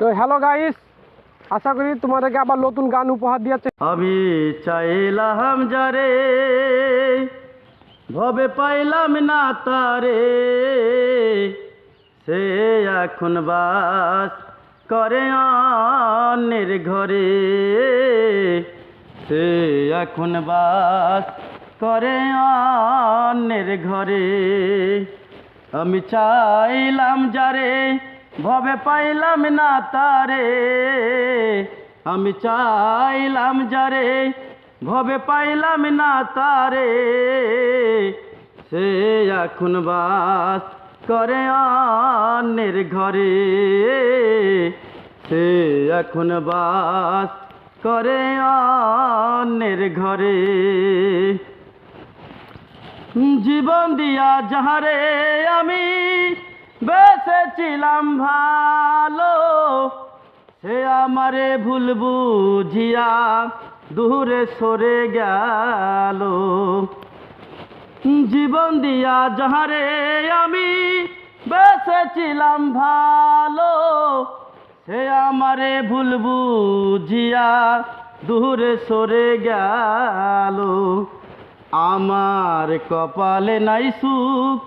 তো hello guys, আশা করি তোমাদেরকে আবার নতুন গান উপহার দিয়েছে। আমি চাইলাম যারে ভবে পাইলাম না তারে, সে এখন বাস করে অন্যের ঘরে, সে এখন বাস করে অন্যের ঘরে। আমি চাইলাম যারে ভবে পাইলাম না তারে, আমি চাইলাম যারে ভবে পাইলাম না তারে, সে এখন বাস করে অন্যের ঘরে, সে এখন বাস করে অন্যের ঘরে। জীবন দিয়া যাহারে আমি বেঁচেছিলাম ভালো, সে আমারে ভুল বুঝিয়া দূরে সরে গেল। জীবন দিয়া যাহারে আমি বেঁচেছিলাম ভালো, সে আমারে ভুল বুঝিয়া দূরে সরে গেল। আমার কপালে নাই সুখ,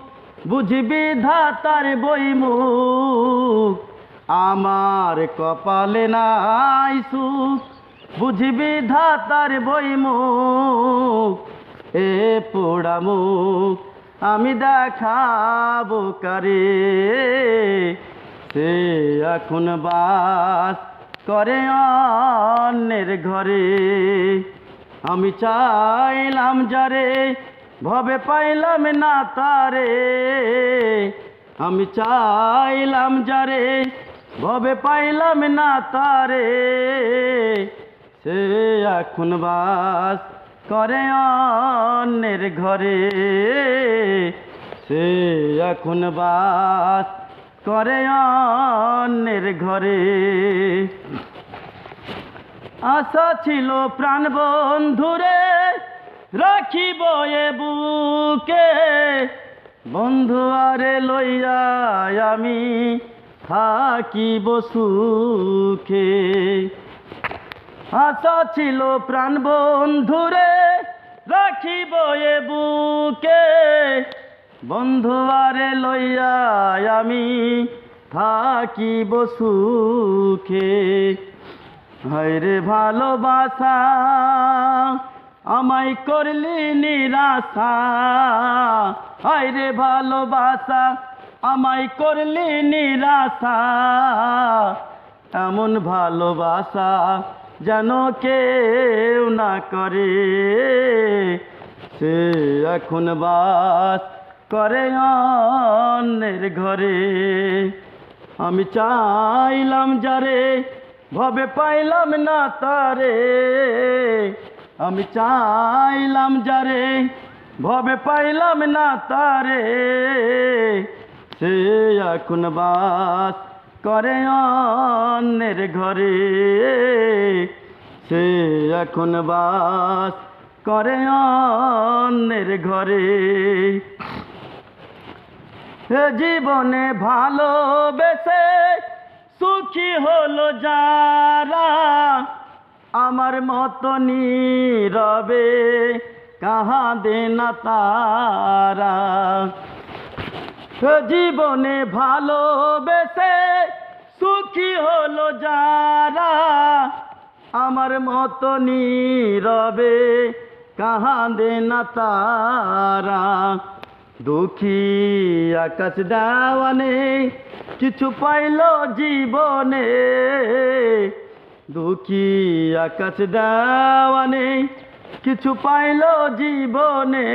বুঝবি ধাতার বইমুখ। আমার কপালে নাই সুখ, বুঝবি ধাতার বইমুখ। এ পোড়া মুখ আমি দেখাবো কারে, সে এখন বাস করে অন্যের ঘরে। আমি চাইলাম যারে ভবে পাইলাম না তারে, আমি চাইলাম যারে ভবে পাইলাম না তারে, সে এখন বাস করে অন্যের ঘরে, সে এখন বাস করে অন্যের ঘরে। আশা ছিল প্রাণ বন্ধুরে রাখিব এ বুকে, বন্ধু আরে লইয়া আমি থাকিব সুখে। আশা ছিল প্রাণ বন্ধুরে রাখিব এ বুকে, বন্ধু আরে লইয়া আমি থাকিব সুখে। হায়রে ভালোবাসা আমায় করলি নিরাশা, হায়রে ভালোবাসা আমায় করলি নিরাশা। এমন ভালোবাসা যেন কেউ না করে, সে এখন বাস করে অন্যের ঘরে। আমি চাইলাম যারে ভবে পাইলাম না তারে, আমি চাইলাম যারে ভবে পাইলাম না তারে, সে এখন বাস করে অন্যের ঘরে, সে এখন বাস করে অন্যের ঘরে। হে জীবনে ভালোবেসে সুখী হলো যারা, আমার মতো নীরবে কাঁদে না তারা। জীবনে ভালোবেসে সুখী হলো যারা, আমার মতো নীরবে কাঁদে না তারা। দুঃখী আকাশ দেওয়ানে কিছু পাইল জীবনে, দুঃখী আকাশ দেওয়ানে কিছু পাইল জীবনে।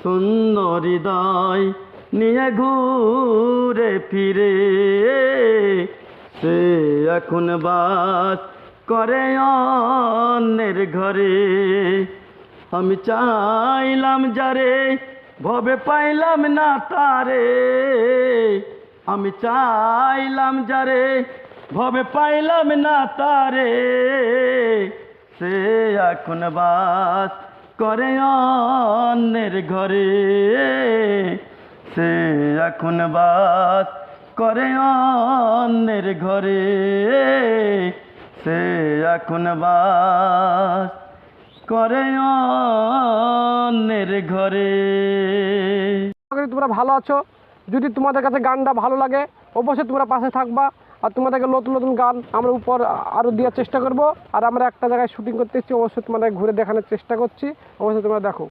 সুন্দর হৃদয় নিয়ে ঘুরে ফিরে, সে এখন বাস করে অন্যের ঘরে। আমি চাইলাম যারে ভবে পাইলাম না তারে, আমি চাইলাম যারে ভবে পাইলাম না তারে, সে এখন বাস করে অন্যের ঘরে, সে এখন বাস করে অন্যের অন্যের ঘরে, সে এখন বাস করে অন্যের ঘরে। আশা করি তোমরা ভালো আছো। যদি তোমাদের কাছে গানটা ভালো লাগে অবশ্যই তোমরা পাশে থাকবা, আর তোমাদেরকে নতুন নতুন গান আমরা উপর আরও দেওয়ার চেষ্টা করব। আর আমরা একটা জায়গায় শুটিং করতে এসেছি, অবশ্যই তোমাদের ঘুরে দেখানোর চেষ্টা করছি, অবশ্যই তোমরা দেখো।